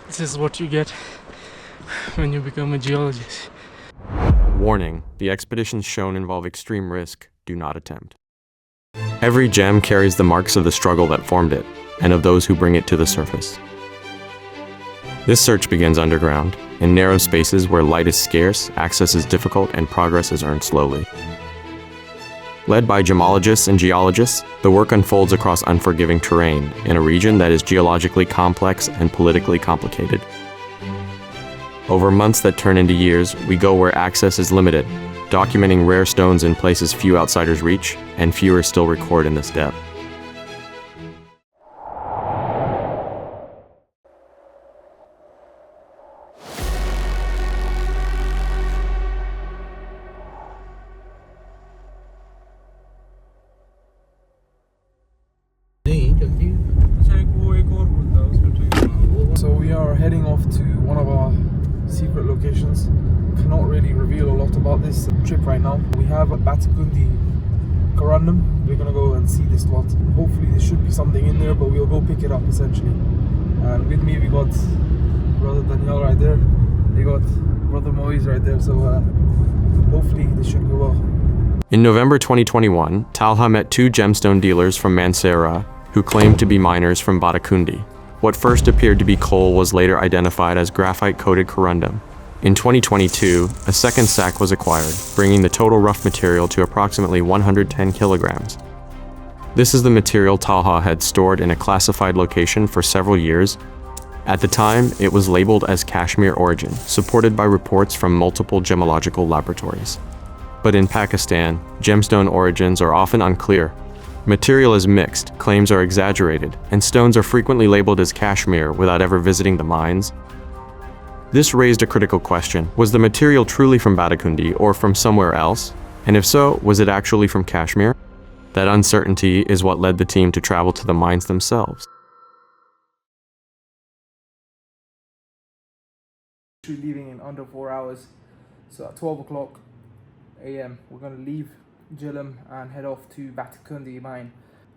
This is what you get when you become a geologist. Warning, the expeditions shown involve extreme risk. Do not attempt. Every gem carries the marks of the struggle that formed it, and of those who bring it to the surface. This search begins underground, in narrow spaces where light is scarce, access is difficult, and progress is earned slowly. Led by gemologists and geologists, the work unfolds across unforgiving terrain in a region that is geologically complex and politically complicated. Over months that turn into years, we go where access is limited, documenting rare stones in places few outsiders reach, and fewer still record in this depth. So we are heading off to one of our secret locations. Cannot really reveal a lot about this trip right now. We have a Batakundi corundum. We're gonna go and see this lot. Hopefully there should be something in there, but we'll go pick it up essentially. And with me we got brother Daniel right there. We got brother Moise right there. So hopefully this should go well. In November 2021, Talha met two gemstone dealers from Mansehra who claimed to be miners from Batakundi. What first appeared to be coal was later identified as graphite-coated corundum. In 2022, a second sack was acquired, bringing the total rough material to approximately 110 kilograms. This is the material Talha had stored in a classified location for several years. At the time, it was labeled as Kashmir origin, supported by reports from multiple gemological laboratories. But in Pakistan, gemstone origins are often unclear. Material is mixed, claims are exaggerated, and stones are frequently labeled as Kashmir without ever visiting the mines. This raised a critical question. Was the material truly from Batakundi or from somewhere else? And if so, was it actually from Kashmir? That uncertainty is what led the team to travel to the mines themselves. Leaving in under 4 hours. So at 12 o'clock a.m. we're going to leave Jhelum and head off to Batakundi mine.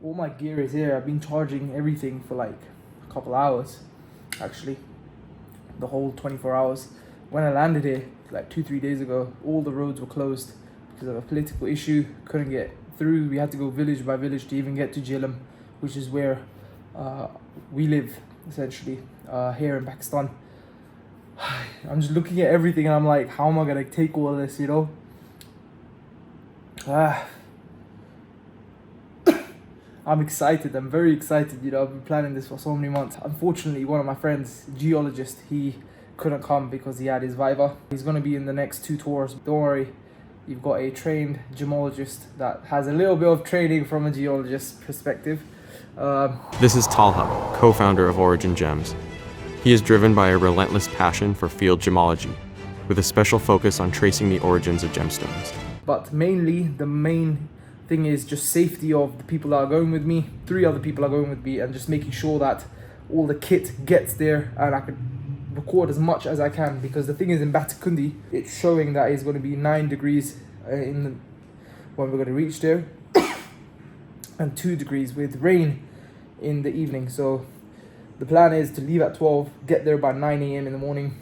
All my gear is here. I've been charging everything for like a couple hours, actually the whole 24 hours. When I landed here like 2-3 days ago, all the roads were closed because of a political issue. Couldn't get through. We had to go village by village to even get to Jhelum, which is where we live essentially here in Pakistan. I'm just looking at everything and I'm like, how am I gonna take all of this, you know? I'm excited. I'm very excited. You know, I've been planning this for so many months. Unfortunately, one of my friends, geologist, he couldn't come because he had his Viva. He's going to be in the next 2 tours. Don't worry, you've got a trained gemologist that has a little bit of training from a geologist's perspective. This is Talha, co-founder of Origin Gems. He is driven by a relentless passion for field gemology, with a special focus on tracing the origins of gemstones. But mainly, the main thing is just safety of the people that are going with me. 3 other people are going with me, and just making sure that all the kit gets there and I can record as much as I can, because the thing is, in Batakundi, it's showing that it's going to be 9 degrees when we're going to reach there and 2 degrees with rain in the evening. So the plan is to leave at 12, get there by 9 a.m. in the morning,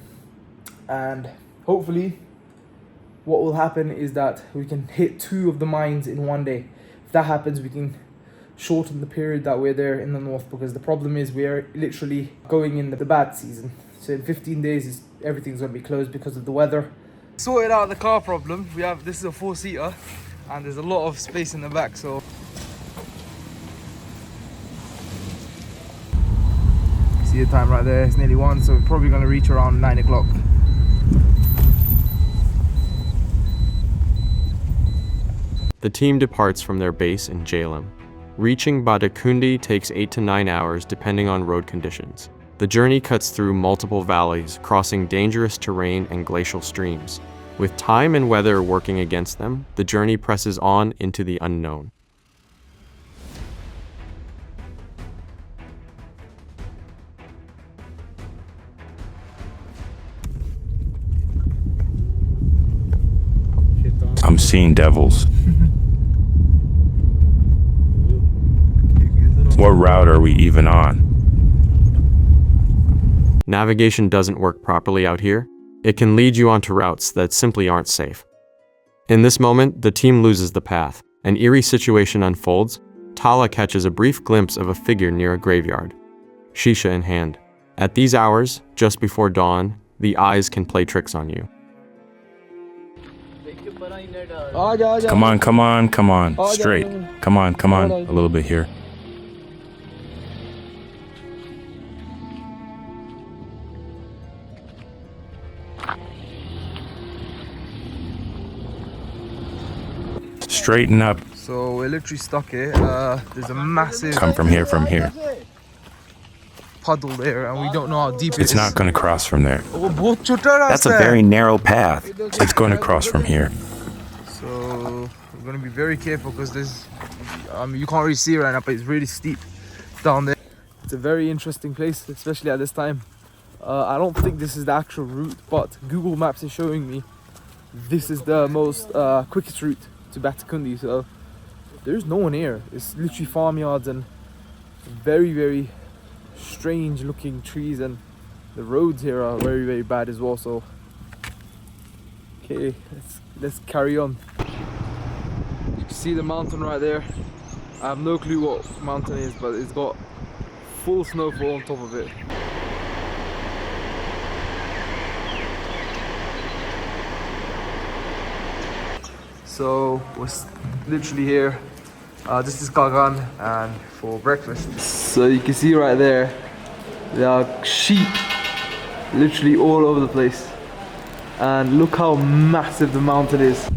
and hopefully what will happen is that we can hit 2 of the mines in one day. If that happens, we can shorten the period that we're there in the north, because the problem is we're literally going in the bad season. So in 15 days, everything's going to be closed because of the weather. Sorted out the car problem. This is a 4-seater and there's a lot of space in the back. So see the time right there, it's nearly 1, so we're probably going to reach around 9 o'clock. The team departs from their base in Jhelum. Reaching Batakundi takes 8 to 9 hours depending on road conditions. The journey cuts through multiple valleys, crossing dangerous terrain and glacial streams. With time and weather working against them, the journey presses on into the unknown. I'm seeing devils. What route are we even on? navigation doesn't work properly out here, it can lead you onto routes that simply aren't safe. In this moment, the team loses the path. An eerie situation unfolds. Tala catches a brief glimpse of a figure near a graveyard, shisha in hand. At these hours, just before dawn, the eyes can play tricks on you. Come on, come on, come on. Straight. Come on, come on. A little bit here. Straighten up. So we're literally stuck here. There's a massive Come from here, from here. puddle there, and we don't know how deep it is. It's not going to cross from there. That's a very narrow path. It's going to cross from here. So we're going to be very careful because there's, you can't really see it right now, but it's really steep down there. It's a very interesting place, especially at this time. I don't think this is the actual route, but Google Maps is showing me this is the most quickest route to Batakundi. So there's no one here. It's literally farmyards and very, very strange looking trees, and the roads here are very, very bad as well. So okay, let's carry on. You can see the mountain right there. I have no clue what mountain it is, but it's got full snowfall on top of it. So we're literally here. This is Kagan, and for breakfast. So you can see right there, there are sheep literally all over the place. And look how massive the mountain is.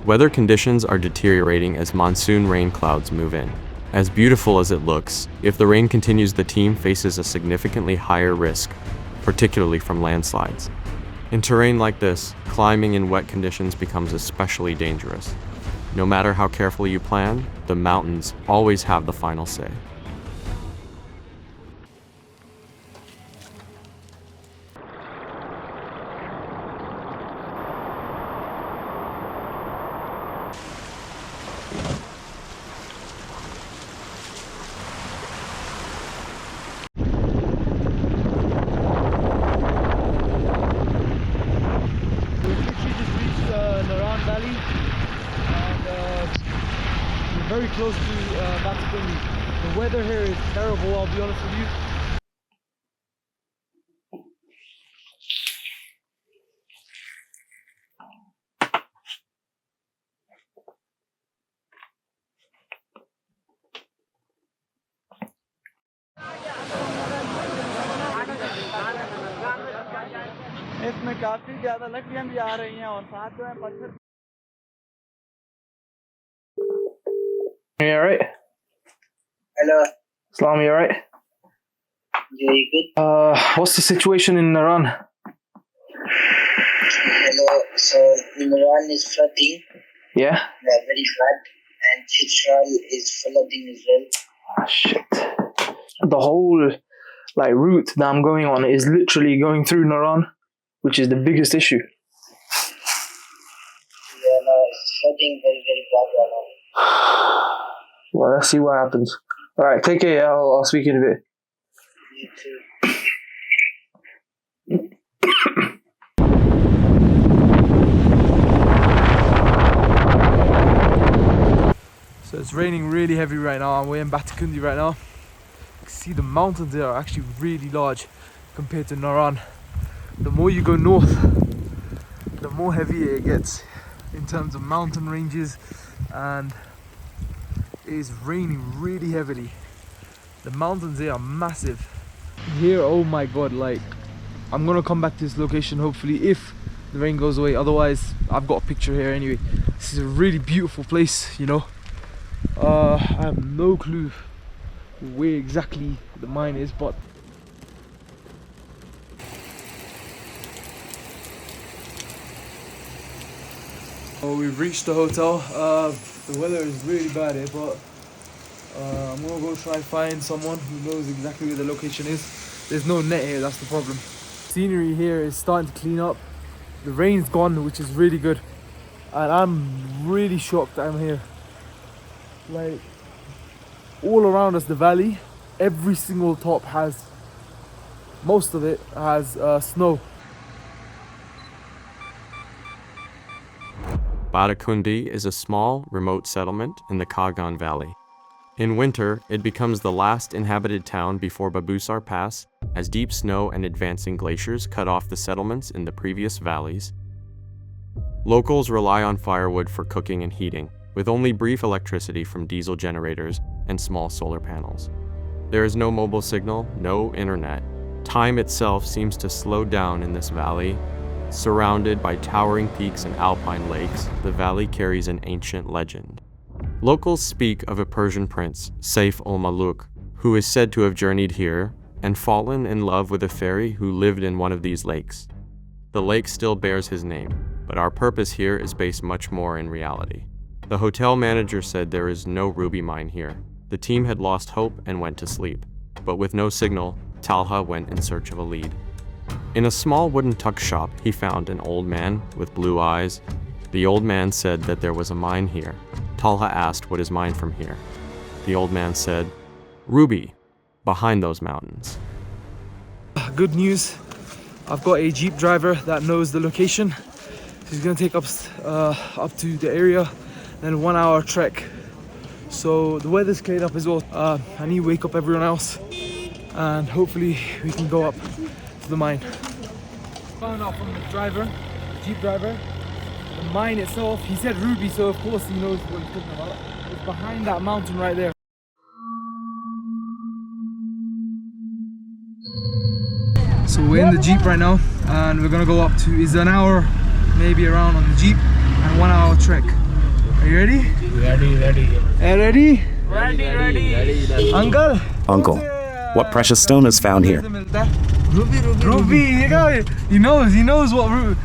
Weather conditions are deteriorating as monsoon rain clouds move in. As beautiful as it looks, if the rain continues, the team faces a significantly higher risk, particularly from landslides. In terrain like this, climbing in wet conditions becomes especially dangerous. No matter how carefully you plan, the mountains always have the final say. Very close to Batakundi. The weather here is terrible, I'll be honest with you. इसमें काफी ज़्यादा लकड़ियाँ भी आ रही हैं और साथ में पत्थर. You alright? Hello. Islam, you alright? Yeah, you good? What's the situation in Iran? Hello. So, Iran is flooding. Yeah? They're very flood. And Israel is flooding as well. Ah, shit. The whole route that I'm going on is literally going through Naran, which is the biggest issue. Yeah, no, it's flooding very, very bad right now. Well, let's see what happens. Alright, take care. I'll speak in a bit. You too. So it's raining really heavy right now, and we're in Batakundi right now. You can see the mountains there are actually really large compared to Naran. The more you go north, the more heavier it gets in terms of mountain ranges, and it is raining really heavily. The mountains there are massive. Here, oh my god, I'm gonna come back to this location hopefully if the rain goes away. Otherwise, I've got a picture here anyway. This is a really beautiful place, you know. I have no clue where exactly the mine is, but oh, we've reached the hotel. The weather is really bad here, but I'm gonna go try and find someone who knows exactly where the location is. There's no net here, that's the problem. Scenery here is starting to clean up. The rain's gone, which is really good, and I'm really shocked I'm here. all around us, the valley, every single top has, most of it has snow. Batakundi is a small, remote settlement in the Kagan Valley. In winter, it becomes the last inhabited town before Babusar Pass, as deep snow and advancing glaciers cut off the settlements in the previous valleys. Locals rely on firewood for cooking and heating, with only brief electricity from diesel generators and small solar panels. There is no mobile signal, no internet. Time itself seems to slow down in this valley. Surrounded by towering peaks and alpine lakes, the valley carries an ancient legend. Locals speak of a Persian prince, Saif ul-Muluk, who is said to have journeyed here and fallen in love with a fairy who lived in one of these lakes. The lake still bears his name, but our purpose here is based much more in reality. The hotel manager said there is no ruby mine here. The team had lost hope and went to sleep, but with no signal, Talha went in search of a lead. In a small wooden tuck shop, he found an old man with blue eyes. The old man said that there was a mine here. Talha asked what is mine from here. The old man said, "Ruby, behind those mountains." Good news, I've got a jeep driver that knows the location. He's gonna take us up to the area, then 1 hour trek. So the weather's cleared up as well. I need to wake up everyone else, and hopefully we can go up to the mine. Found out from the driver, jeep driver, the mine itself, he said ruby, so of course he knows what he's talking about. It's behind that mountain right there. So we're in the jeep right now, and we're gonna go up to, it's an hour maybe around on the jeep, and 1 hour trek. Are you ready? Ready. Ready? Ready. Uncle, What precious stone is found here? Ruby, he knows what ruby.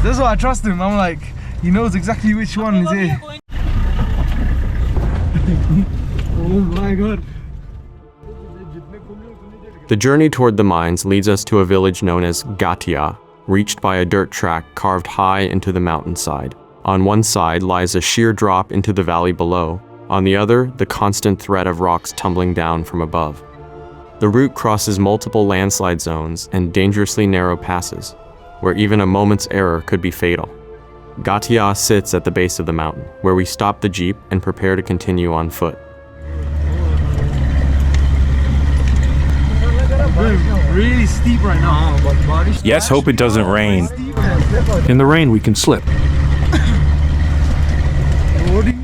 That's why I trust him. I'm like, he knows exactly which one is here. Oh my god. The journey toward the mines leads us to a village known as Gatia, reached by a dirt track carved high into the mountainside. On one side lies a sheer drop into the valley below, on the other, the constant threat of rocks tumbling down from above. The route crosses multiple landslide zones and dangerously narrow passes, where even a moment's error could be fatal. Gatia sits at the base of the mountain, where we stop the jeep and prepare to continue on foot. Really steep right now. Yes, hope it doesn't rain. In the rain, we can slip.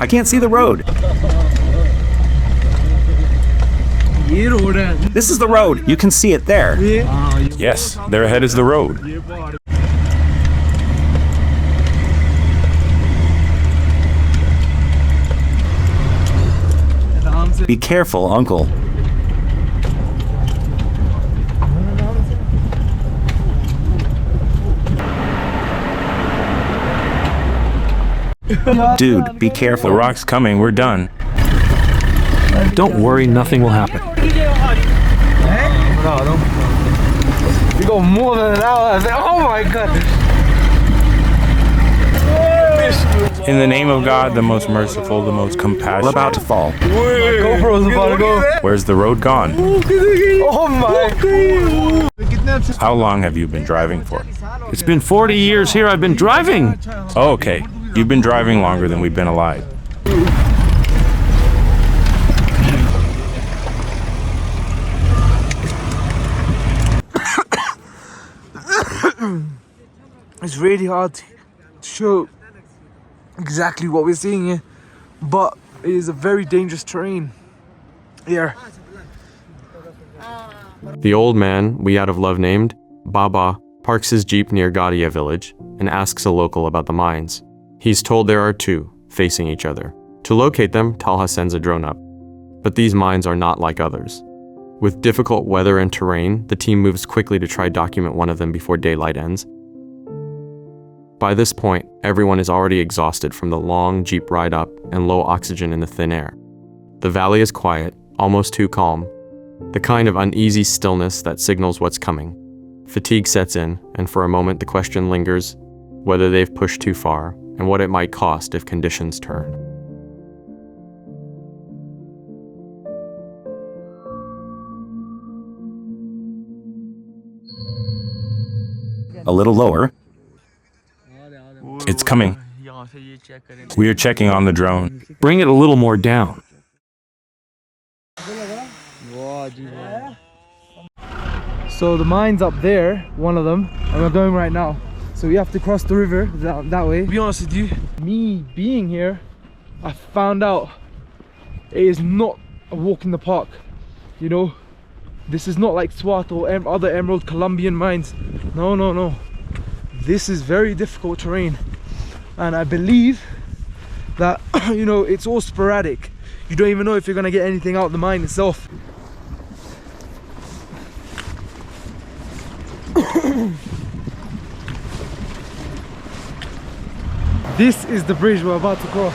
I can't see the road. This is the road. You can see it there. Yes, there ahead is the road. Be careful, Uncle. Dude, be careful. The rock's coming, we're done. Don't worry, nothing will happen. We got more than an hour. I said, oh my god. In the name of God, the most merciful, the most compassionate. We're about to fall. GoPro's about to go. Where's the road gone? Oh my god. How long have you been driving for? It's been 40 years here I've been driving. Oh, okay. You've been driving longer than we've been alive. It's really hard to show exactly what we're seeing here, but it is a very dangerous terrain here. The old man, we out of love named Baba, parks his jeep near Gatia village and asks a local about the mines. He's told there are two, facing each other. To locate them, Talha sends a drone up. But these mines are not like others. With difficult weather and terrain, the team moves quickly to try document one of them before daylight ends. By this point, everyone is already exhausted from the long jeep ride up and low oxygen in the thin air. The valley is quiet, almost too calm, the kind of uneasy stillness that signals what's coming. Fatigue sets in, and for a moment the question lingers whether they've pushed too far and what it might cost if conditions turn. A little lower. It's coming. We are checking on the drone. Bring it a little more down. So the mine's up there, one of them, and we're going right now. So we have to cross the river that way. To be honest with you, me being here, I found out it is not a walk in the park. You know, this is not like SWAT or other Emerald Colombian mines. No, no, no. This is very difficult terrain. And I believe that, you know, it's all sporadic. You don't even know if you're gonna get anything out of the mine itself. This is the bridge we're about to cross.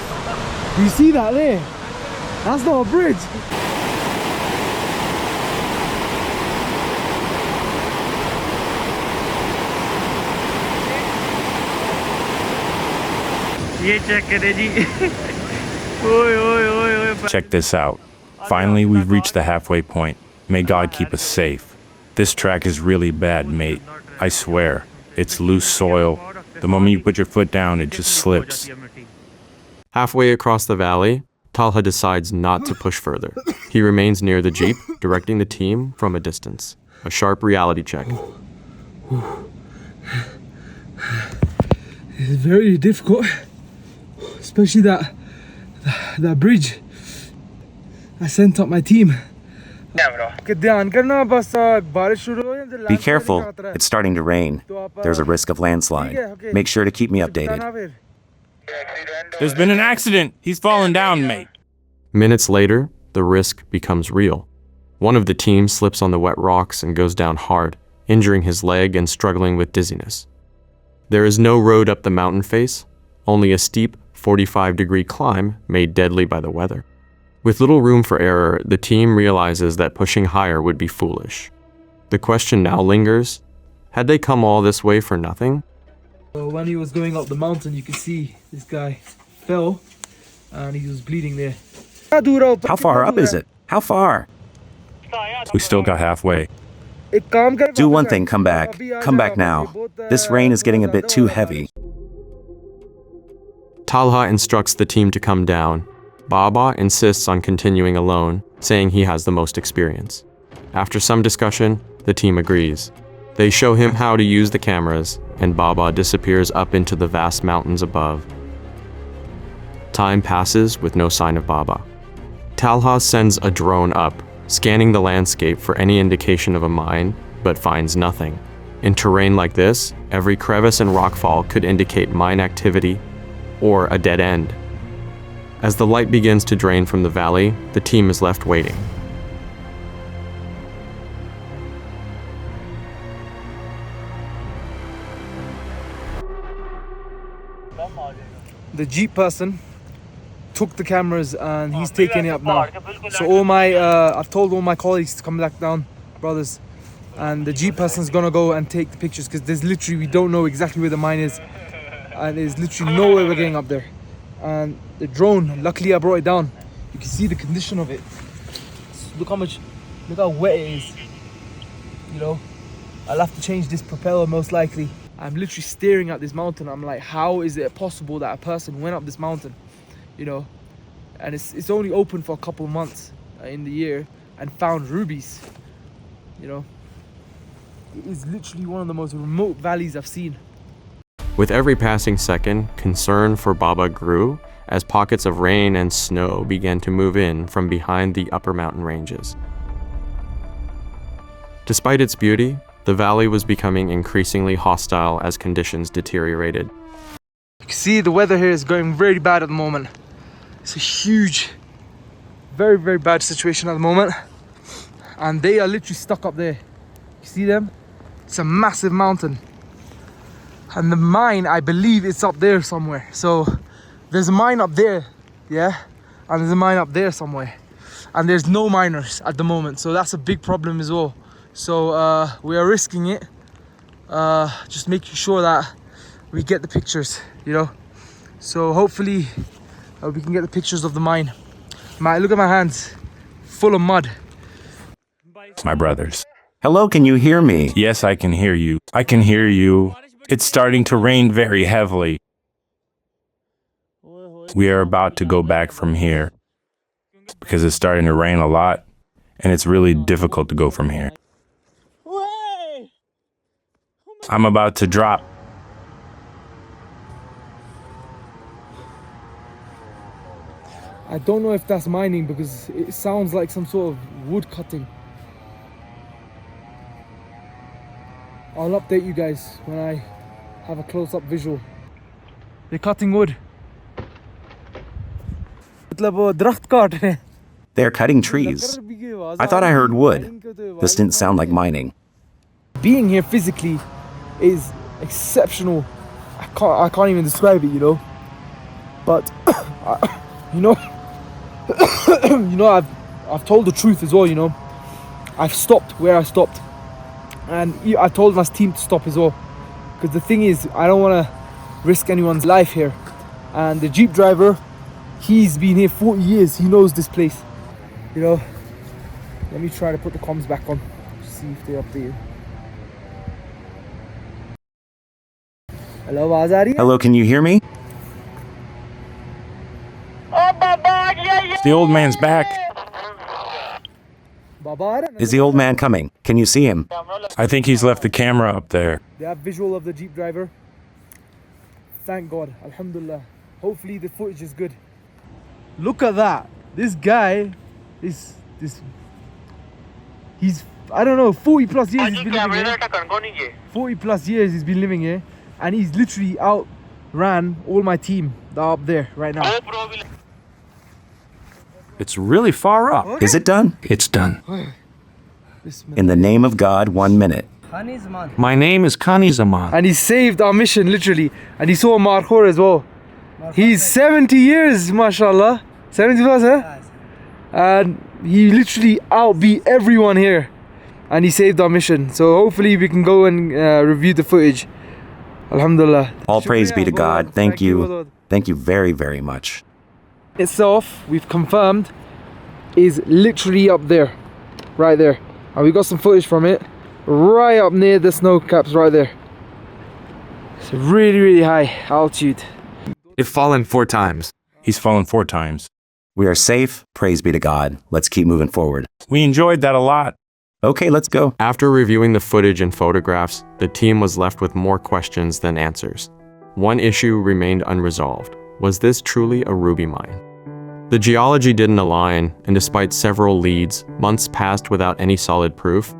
Do you see that there? That's not a bridge. Check this out. Finally, we've reached the halfway point. May God keep us safe. This track is really bad, mate. I swear. It's loose soil. The moment you put your foot down, it just slips. Halfway across the valley, Talha decides not to push further. He remains near the jeep, directing the team from a distance. A sharp reality check. It's very difficult, especially that bridge. I sent up my team. Be careful. It's starting to rain. There's a risk of landslide. Make sure to keep me updated. There's been an accident. He's fallen down, mate. Minutes later, the risk becomes real. One of the team slips on the wet rocks and goes down hard, injuring his leg and struggling with dizziness. There is no road up the mountain face, only a steep 45-degree climb made deadly by the weather. With little room for error, the team realizes that pushing higher would be foolish. The question now lingers, had they come all this way for nothing? So when he was going up the mountain, you could see this guy fell and he was bleeding there. How far up is it? How far? We still got halfway. Do one thing, come back. Come back now. This rain is getting a bit too heavy. Talha instructs the team to come down. Baba insists on continuing alone, saying he has the most experience. After some discussion, the team agrees. They show him how to use the cameras, and Baba disappears up into the vast mountains above. Time passes with no sign of Baba. Talha sends a drone up, scanning the landscape for any indication of a mine, but finds nothing. In terrain like this, every crevice and rockfall could indicate mine activity or a dead end. As the light begins to drain from the valley, the team is left waiting. The jeep person took the cameras and he's taking it up now. So I've told all my colleagues to come back down, brothers, and the jeep person's gonna go and take the pictures because there's literally, we don't know exactly where the mine is, and there's literally no way we're getting up there. And the drone, luckily I brought it down. You can see the condition of it. Look how wet it is. You know, I'll have to change this propeller most likely. I'm literally staring at this mountain. I'm like, how is it possible that a person went up this mountain? You know, and it's only open for a couple of months in the year and found rubies. You know, it is literally one of the most remote valleys I've seen. With every passing second, concern for Baba grew as pockets of rain and snow began to move in from behind the upper mountain ranges. Despite its beauty, the valley was becoming increasingly hostile as conditions deteriorated. You can see the weather here is going very bad at the moment. It's a huge, very, very bad situation at the moment. And they are literally stuck up there. You see them? It's a massive mountain. And the mine, I believe it's up there somewhere. So there's a mine up there, yeah? And there's a mine up there somewhere. And there's no miners at the moment. So that's a big problem as well. So we are risking it. Just making sure that we get the pictures, you know? So hopefully we can get the pictures of the mine. Look at my hands, full of mud. My brothers, Hello, can you hear me? Yes, I can hear you. I can hear you. It's starting to rain very heavily. We are about to go back from here because it's starting to rain a lot and it's really difficult to go from here. I'm about to drop. I don't know if that's mining because it sounds like some sort of wood cutting. I'll update you guys when I have a close-up visual. They're cutting wood. They're cutting trees. I thought I heard wood. This didn't sound like mining. Being here physically is exceptional. I can't even describe it, you know. But you know, I've told the truth as well, you know. I've stopped where I stopped, and I told my team to stop as well. Because the thing is, I don't want to risk anyone's life here. And the Jeep driver, he's been here 40 years. He knows this place, you know. Let me try to put the comms back on, see if they update. Hello, आवाज आ रही है? Hello, can you hear me? The old man's back. बाबा आ रहा है? Is the old man coming? Can you see him? I think he's left the camera up there. They have visual of the Jeep driver. Thank God, Alhamdulillah. Hopefully the footage is good. Look at that. This guy is he's, I don't know, 40 plus years he's been living here. 40 plus years he's been living here, and he's literally outran all my team that are up there right now. It's really far up. Is it done? It's done. In the name of God, 1 minute. My name is Kani Zaman. And he saved our mission literally, and he saw Markhor as well. He's 70 years, mashallah. 70 plus, huh? And he literally outbeat everyone here, and he saved our mission. So hopefully we can go and review the footage. Alhamdulillah. All praise be to God. Thank you. Thank you very, very much. Itself, we've confirmed, is literally up there, right there. And we got some footage from it, right up near the snow caps right there. It's really, really high altitude. They've fallen 4 times. He's fallen 4 times. We are safe. Praise be to God. Let's keep moving forward. We enjoyed that a lot. Okay, let's go. After reviewing the footage and photographs, the team was left with more questions than answers. One issue remained unresolved. Was this truly a ruby mine? The geology didn't align, and despite several leads, months passed without any solid proof.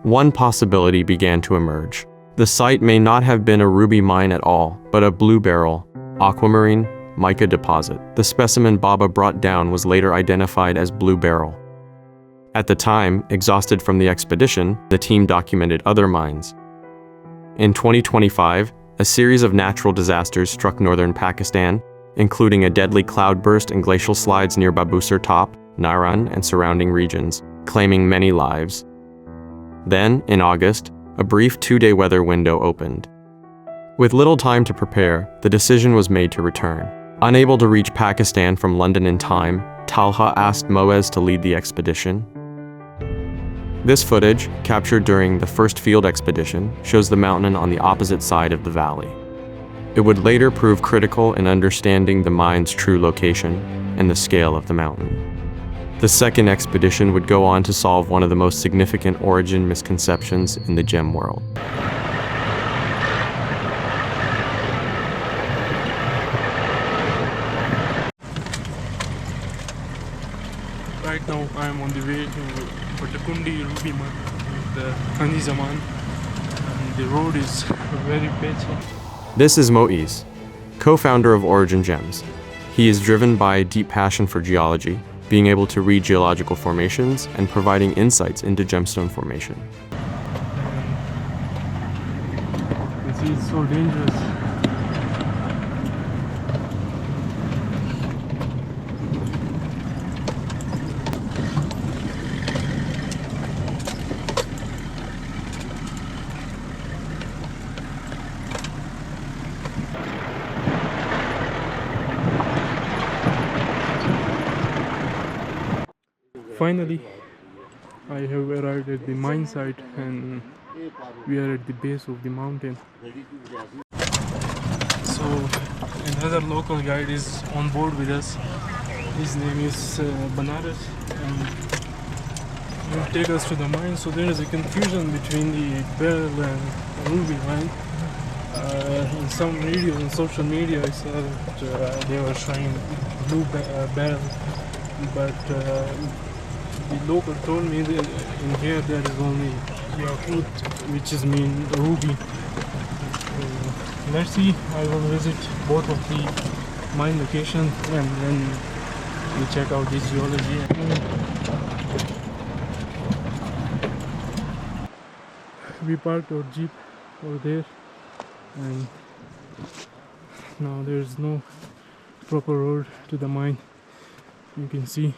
One possibility began to emerge. The site may not have been a ruby mine at all, but a blue beryl, aquamarine, mica deposit. The specimen Baba brought down was later identified as blue beryl. At the time, exhausted from the expedition, the team documented other mines. In 2025, a series of natural disasters struck northern Pakistan, including a deadly cloudburst and glacial slides near Babusar Top, Naran, and surrounding regions, claiming many lives. Then, in August, a brief 2-day weather window opened. With little time to prepare, the decision was made to return. Unable to reach Pakistan from London in time, Talha asked Moez to lead the expedition. This footage, captured during the first field expedition, shows the mountain on the opposite side of the valley. It would later prove critical in understanding the mine's true location and the scale of the mountain. The second expedition would go on to solve one of the most significant origin misconceptions in the gem world. Right now I am on the way to Batakundi ruby mine with the Kani Zaman, and the road is very patchy. This is Moiz, co-founder of Origin Gems. He is driven by a deep passion for geology, being able to read geological formations and providing insights into gemstone formation. This is so dangerous. Finally, I have arrived at the mine site and we are at the base of the mountain. So another local guide is on board with us. His name is Banaras and he will take us to the mine. So there is a confusion between the beryl and ruby mine. In some videos on social media I saw that they were showing blue beryl, but the local told me that in here there is only yakut, which is mean ruby. Let's see, I will visit both of the mine locations and then we check out this geology. We parked our jeep over there and now there is no proper road to the mine. You can see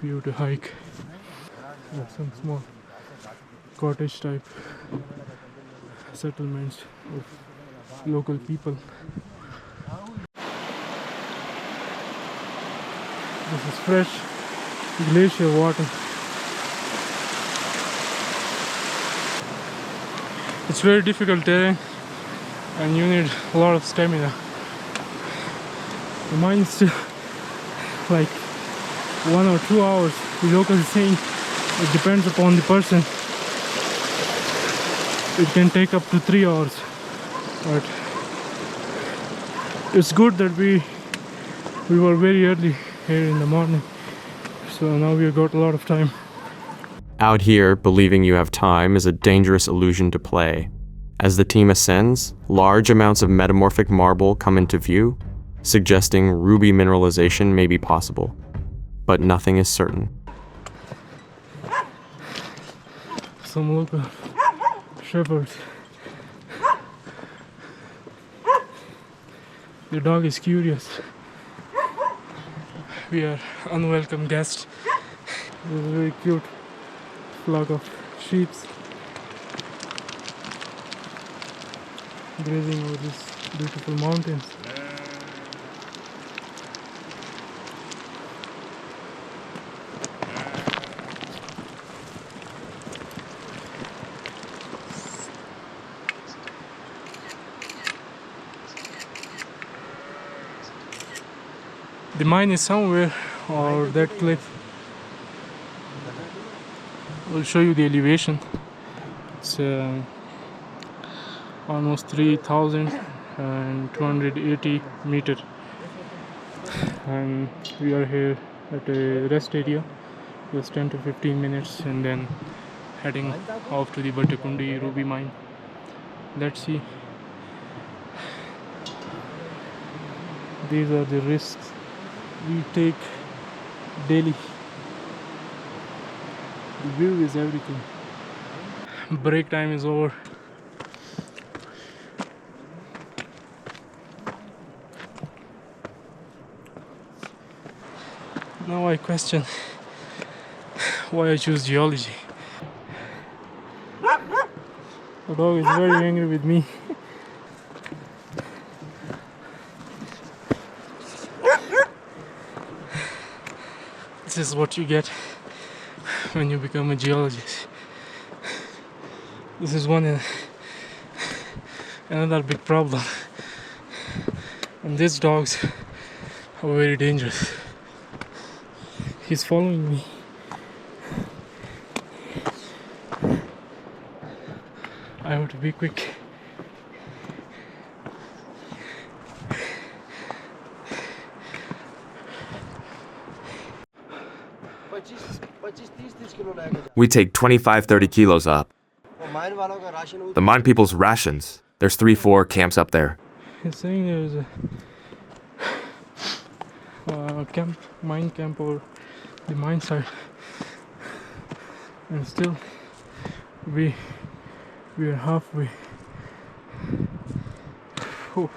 we have to hike. There are some small cottage type settlements of local people. This is fresh glacier water. It's very difficult terrain and you need a lot of stamina. The mine is still like 1 or 2 hours. The locals saying it depends upon the person. It can take up to 3 hours, but it's good that we were very early here in the morning, so now we've got a lot of time. Out here, believing you have time is a dangerous illusion to play. As the team ascends, large amounts of metamorphic marble come into view, suggesting ruby mineralization may be possible, but nothing is certain. Some local shepherds. The dog is curious. We are unwelcome guests. There's a very cute flock of sheep grazing over these beautiful mountains. The mine is somewhere, or that cliff. I'll show you the elevation. It's almost 3,280 meters, and we are here at a rest area, just 10 to 15 minutes, and then heading off to the Batakundi ruby mine. Let's see. These are the risks we take daily. The view is everything. Break time is over. Now I question why I choose geology. The dog is very angry with me. This is what you get when you become a geologist. This is another big problem. And these dogs are very dangerous. He's following me. I have to be quick. We take 25-30 kilos up. The mine people's rations. There's 3-4 camps up there. He's saying there's a mine camp over the mine site, and still we are halfway. Oh.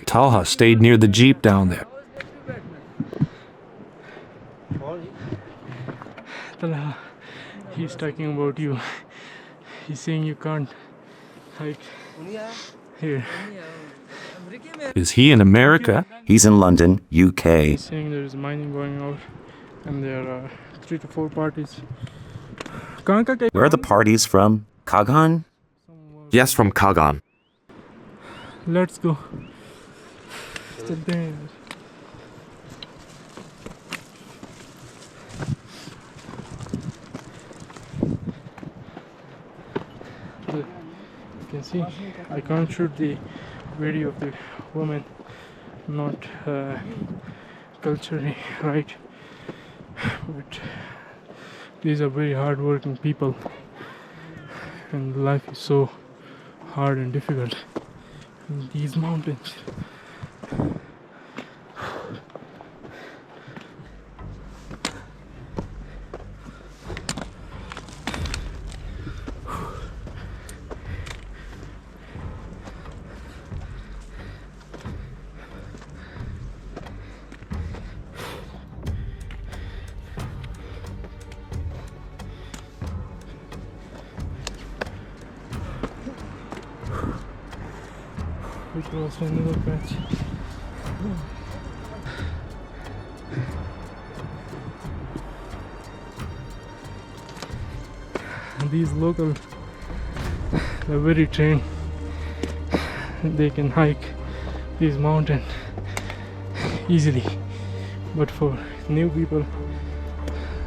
Talha stayed near the jeep down there. Talha, he's talking about you. He's saying you can't hike here. Is he in America? He's in London, UK. He's saying there is mining going out, and there are 3 to 4 parties. Where are the parties from? Kagan? Yes, from Kagan. Let's go. चलते हैं यार. You can see I can't shoot the video of the woman, not culturally right, but these are very hard working people, and life is so hard and difficult in these mountains. We crossed another patch. These locals, they're very trained. They can hike these mountains easily, but for new people,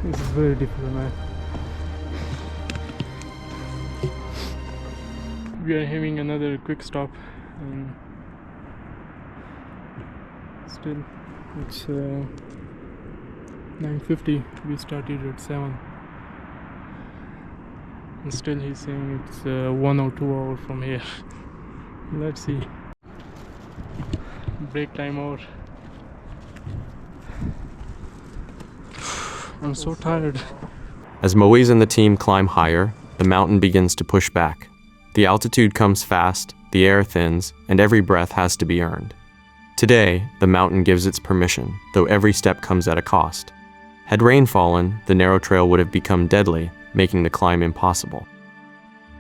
this is very difficult, man. We are having another quick stop, and still it's 9:50. We started at 7, and still he's saying it's 1 or 2 hours from here. Let's see. Break time over. I'm so tired. As Moise and the team climb higher, the mountain begins to push back. The altitude comes fast, the air thins, and every breath has to be earned. Today, the mountain gives its permission, though every step comes at a cost. Had rain fallen, the narrow trail would have become deadly, making the climb impossible.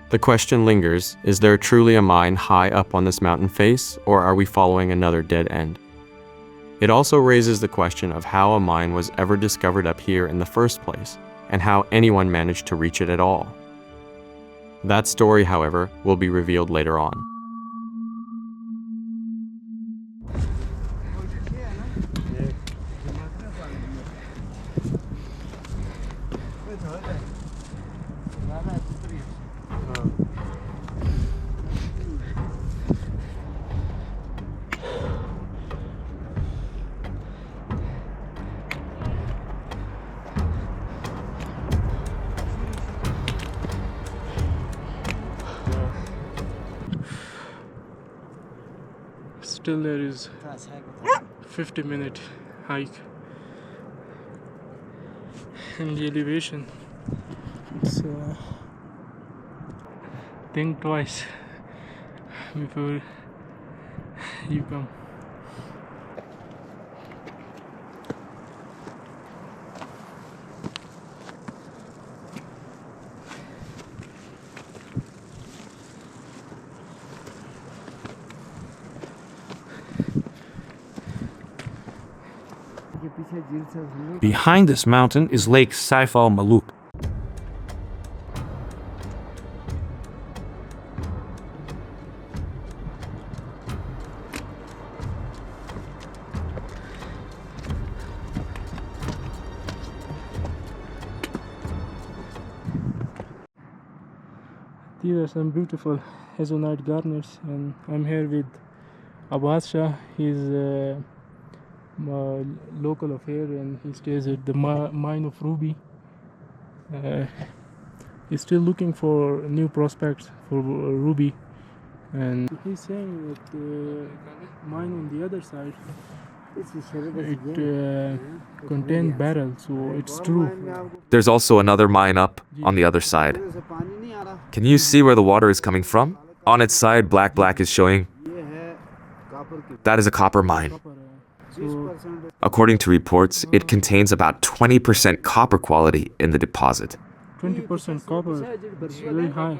The question lingers, is there truly a mine high up on this mountain face, or are we following another dead end? It also raises the question of how a mine was ever discovered up here in the first place, and how anyone managed to reach it at all. That story, however, will be revealed later on. Still there is 50-minute hike, and the elevation, it's think twice before you come. Behind this mountain is Lake Saif al-Maluk. These are some beautiful hazelnut gardeners, and I'm here with Abbas Shah. He's local of here, and he stays at the mine of Ruby. He's still looking for new prospects for Ruby, and he's saying that the mine on the other side, it contains barrels, so it's true. There's also another mine up on the other side. Can you see where the water is coming from? On its side, black is showing. That is a copper mine. So According to reports, it contains about 20% copper quality in the deposit. 20% copper, it's very high.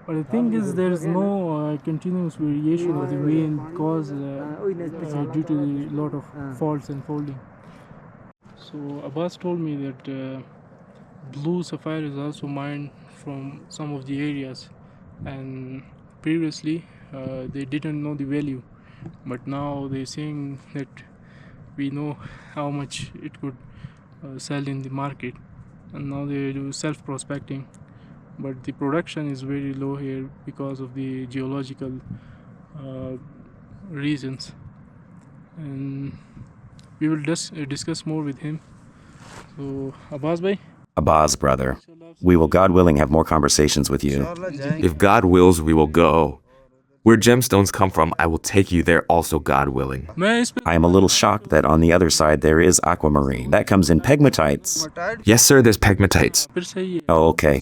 But the thing is, there is no continuous variation of the vein because due to the lot of faults and folding. So Abbas told me that blue sapphire is also mined from some of the areas, and previously they didn't know the value, but now they're saying that we know how much it could sell in the market, and now they do self prospecting, but the production is very low here because of the geological reasons, and we will discuss more with him. So Abbas bhai, Abbas, brother. We will, God willing, have more conversations with you. If God wills, we will go. Where gemstones come from, I will take you there also, God willing. I am a little shocked that on the other side there is aquamarine. That comes in pegmatites. Yes, sir, there's pegmatites. फिर सही है. Oh, okay.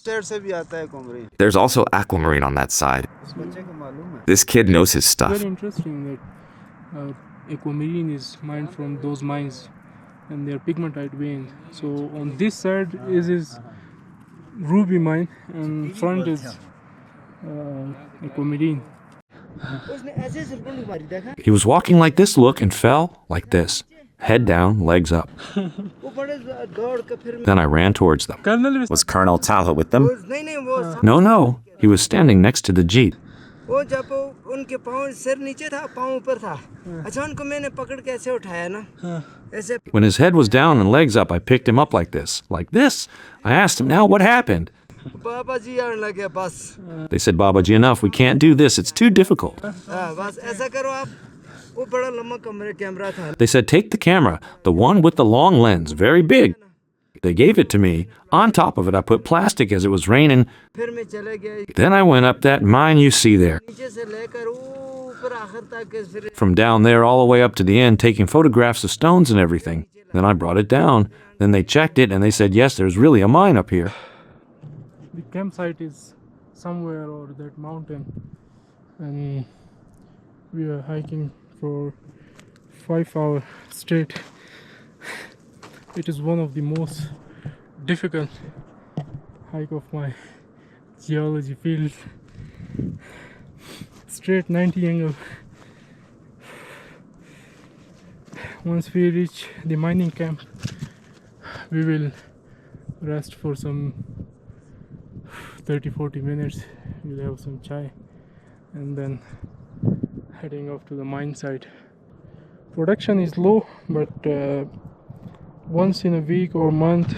There's also aquamarine on that side. This kid knows his stuff. Very interesting that aquamarine is mined from those mines, and they're pigmatite veins. So on this side is his ruby mine, and front is aquamarine. He was walking like this, look, and fell like this. Head down, legs up. Then I ran towards them. Colonel Was Colonel Talha with them? No, he was standing next to the jeep. वो जब उनके पाँव सिर नीचे था पाँव ऊपर था अच्छा उनको मैंने पकड़ के ऐसे उठाया ना ऐसे When his head was down and legs up, I picked him up like this. I asked him, now what happened? बाबा जी आने लगे बस They said, Babaji, enough, we can't do this, it's too difficult. बस ऐसा करो आप वो बड़ा लंबा कैमरा था They said, take the camera, the one with the long lens, very big. They gave it to me. On top of it, I put plastic as it was raining. फिर मैं चले गया Then I went up that mine you see there. नीचे से लेकर ऊपर आखिर तक फिर From down there all the way up to the end, taking photographs of stones and everything. Then I brought it down. Then they checked it and they said, yes, there's really a mine up here. the campsite is somewhere over that mountain, and we are hiking for 5 hours straight. It is one of the most difficult hike of my geology field. Straight 90 angle. Once we reach the mining camp, we will rest for some 30-40 minutes. We'll have some chai and then heading off to the mine site. Production is low, but once in a week or month,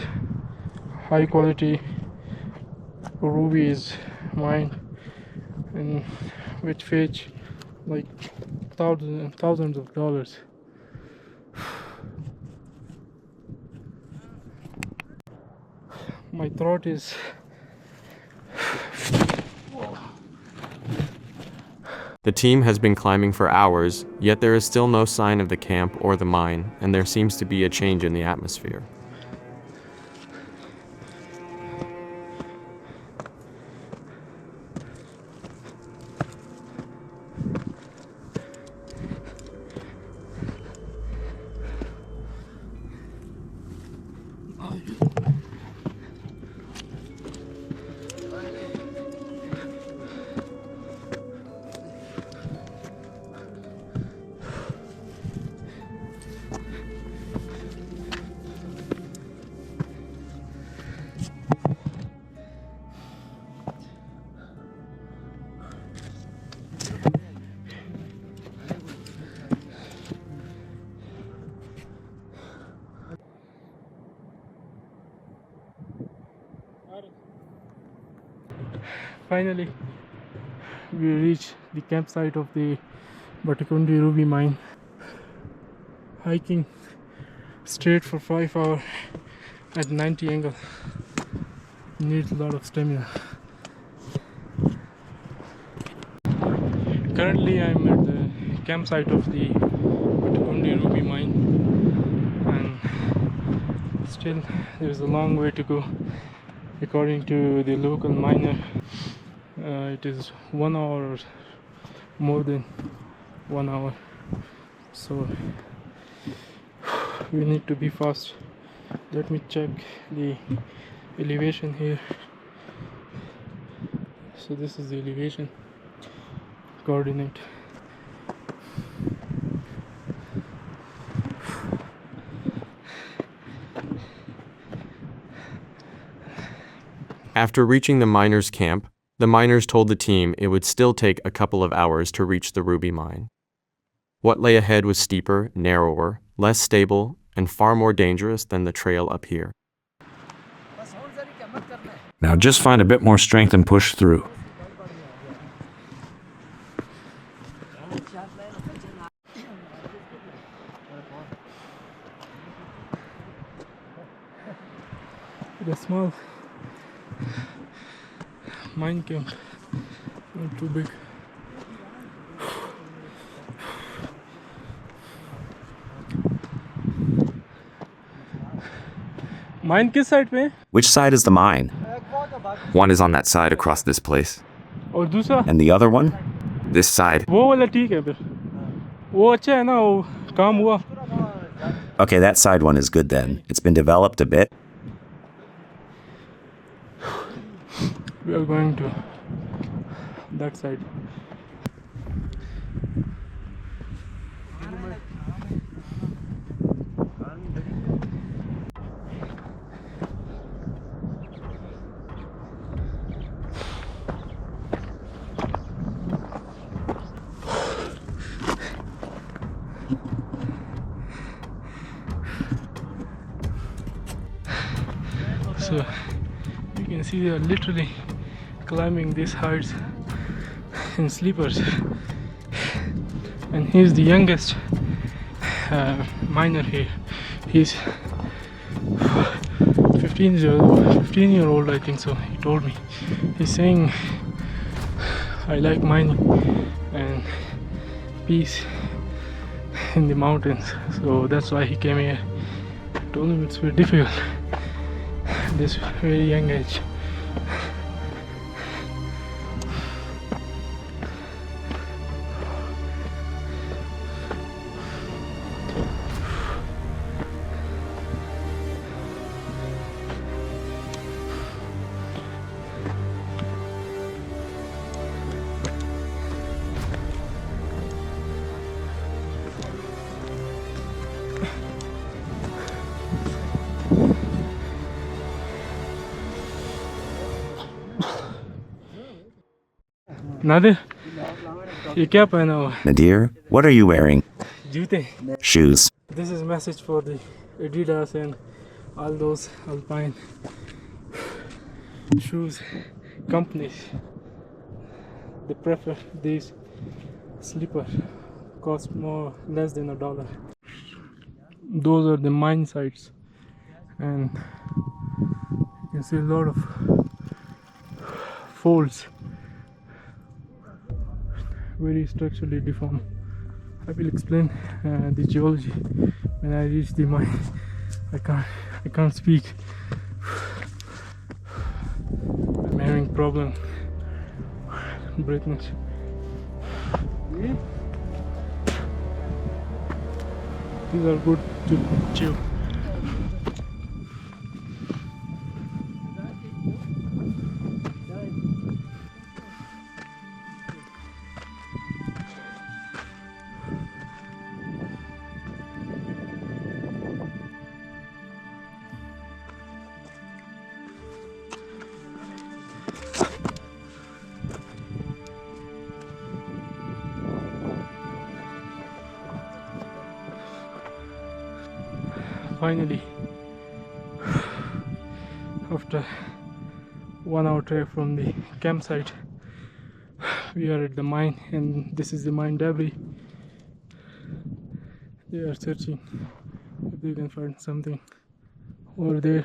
high quality ruby is mined, and which fetch like thousands of dollars. My throat is The team has been climbing for hours, yet there is still no sign of the camp or the mine, and there seems to be a change in the atmosphere. Finally, we reached the campsite of the Batakundi ruby mine. Hiking straight for 5 hours at 90 angle needs a lot of stamina. Currently, I'm at the campsite of the Batakundi ruby mine, and still there's a long way to go. According to the local miner, it is 1 hour or more than 1 hour, so we need to be fast. Let me check the elevation here. So this is the elevation coordinate. After reaching the miners' camp, the miners told the team it would still take a couple of hours to reach the ruby mine. What lay ahead was steeper, narrower, less stable, and far more dangerous than the trail up here. Now just find a bit more strength and push through. The small mine camp, not too big. Mine किस side पे? Which side is the mine? One is on that side across this place. और दूसरा? And the other one? This side. वो वाला ठीक है फिर. वो अच्छा है ना, वो काम हुआ. Okay, that side one is good then. It's been developed a bit. We are going to that side. So you can see they are literally climbing these heights in sleepers, and he's the youngest miner here. He's 15 year old, I think so. He told me. He's saying, I like mining and peace in the mountains, so that's why he came here. I told him it's very difficult at this very young age. Nadir, ये क्या पहना हुआ है? Nadir, what are you wearing? जूते. Shoes. This is a message for the Adidas and all those alpine shoes companies. They prefer these slipper, cost less than $1. Those are the mine sites, and you can see a lot of folds, very structurally deformed. I will explain the geology when I reach the mine. I can't speak. I'm having problem breathing. These are good to chew. Finally, after 1 hour trek from the campsite, we are at the mine, and this is the mine debris. They are searching if they can find something over there.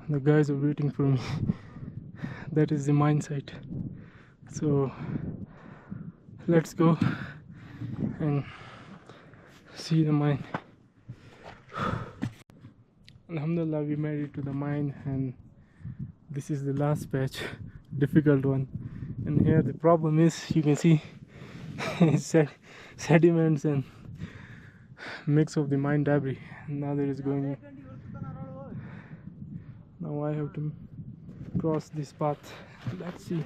The guys are waiting for me. That is the mine site. So let's go and see the mine. Alhamdulillah, we made it to the mine, and this is the last patch, difficult one. And here the problem is, you can see sediments and mix of the mine debris. Now there is going. Now I have to cross this path. Let's see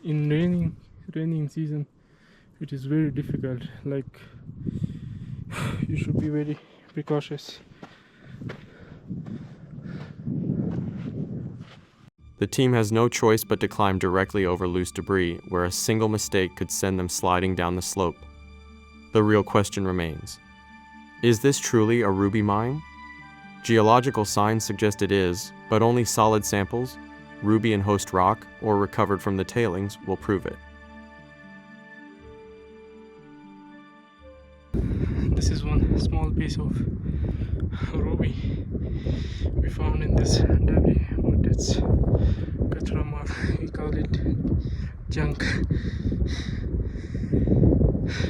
in raining season it is very difficult. Like, you should be very precautious. The team has no choice but to climb directly over loose debris, where a single mistake could send them sliding down the slope. The real question remains: is this truly a ruby mine? Geological signs suggest it is, but only solid samples, ruby and host rock, or recovered from the tailings, will prove it. This is one small piece of ruby we found in this debris, but it's katramar, we call it junk.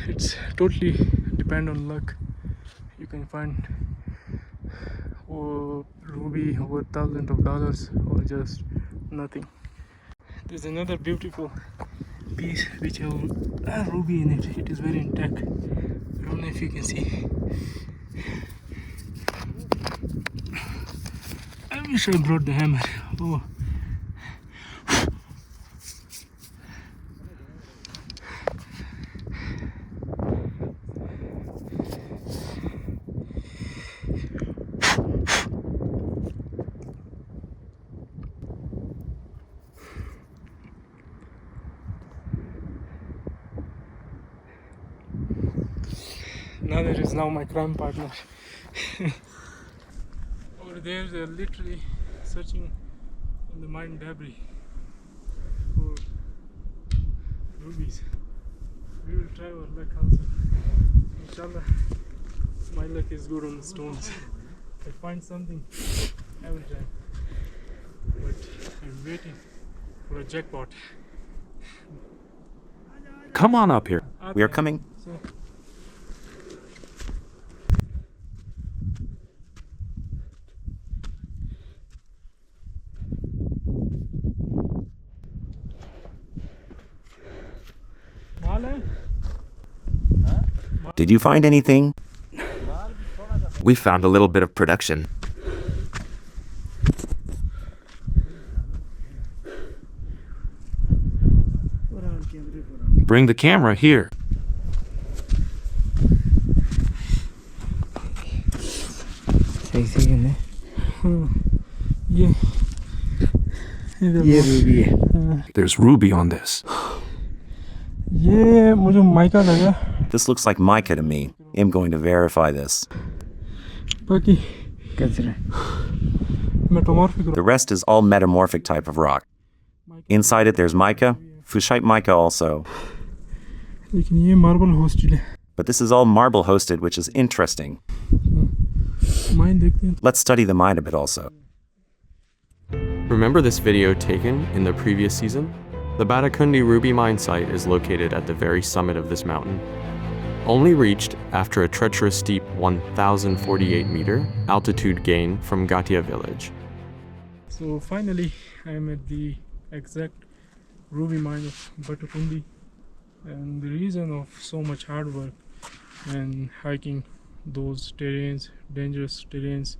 It's totally depend on luck. You can find ruby worth thousands of dollars or just nothing. There's another beautiful piece which has a ruby in it. It is very intact. I don't know if you can see. I wish I brought the hammer. Oh. Nadir is now my crime partner. Over there, they're literally searching in the mine debris for rubies. We will try our luck also. Inshallah, my luck is good on the stones. I find something every time, but I'm waiting for a jackpot. Come on up here. We are coming. So, Did you find anything? We found a little bit of production. Bring the camera here. yeah. There's ruby on this. ये मुझे mica लगा. This looks like mica to me. I'm going to verify this. बाकी metamorphic. The rest is all metamorphic type of rock. Inside it there's mica, fuchsite mica also. लेकिन ये marble hosted है. But this is all marble hosted, which is interesting. Mine देखते हैं. Let's study the mine a bit also. Remember this video taken in the previous season? The Batakundi ruby mine site is located at the very summit of this mountain, only reached after a treacherous steep 1,048-meter altitude gain from Gatia village. So finally, I am at the exact ruby mine of Batakundi, and the reason of so much hard work and hiking those terrains, dangerous terrains,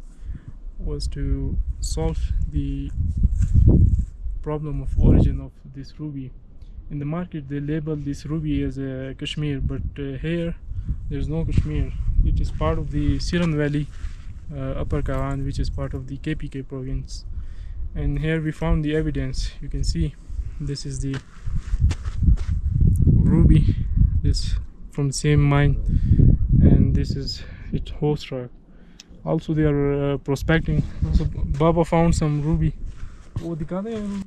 was to solve the problem of origin of this ruby. In the market they label this ruby as a Kashmir, but here there's no Kashmir. It is part of the Siran Valley, Upper Karan, which is part of the KPK province. And here we found the evidence. You can see this is the ruby, this from the same mine, and this is its host rock. Also they are prospecting. Also Baba found some ruby.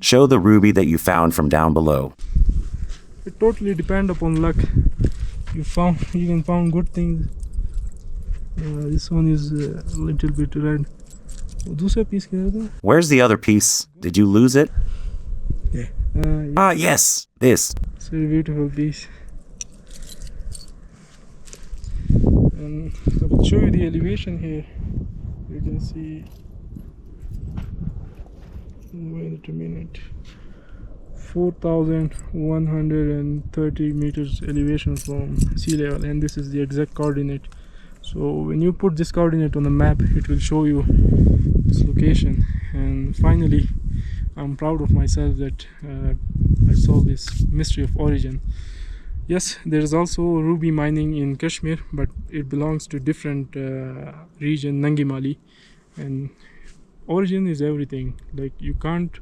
Show the ruby that you found from down below. It totally depends upon luck. You can find good things. This one is a little bit red. Where's the other piece? Did you lose it? Yeah. Ah, yes, this. It's a very beautiful piece. And I will show you the elevation here. You can see. Wait a minute. 4,130 meters elevation from sea level, and this is the exact coordinate. So when you put this coordinate on the map, it will show you this location. And finally I'm proud of myself that I solved this mystery of origin. Yes, there is also ruby mining in Kashmir, but it belongs to different region, Nangimali, and origin is everything. Like, you can't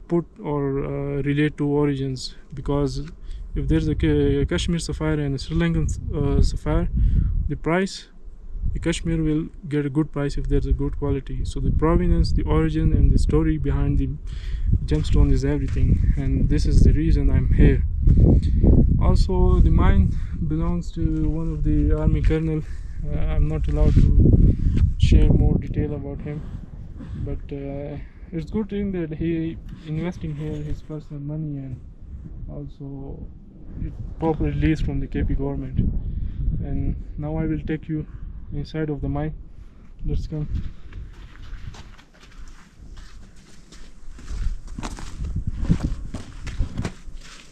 put or relate to origins, because if there's a Kashmir sapphire and a Sri Lankan sapphire, the price, the Kashmir will get a good price if there's a good quality. So the provenance, the origin, and the story behind the gemstone is everything, and this is the reason I'm here. Also, the mine belongs to one of the army colonel. I'm not allowed to share more detail about him, but it's good thing that he investing here his personal money, and also it proper release from the KP government. And now I will take you inside of the mine. Let's come.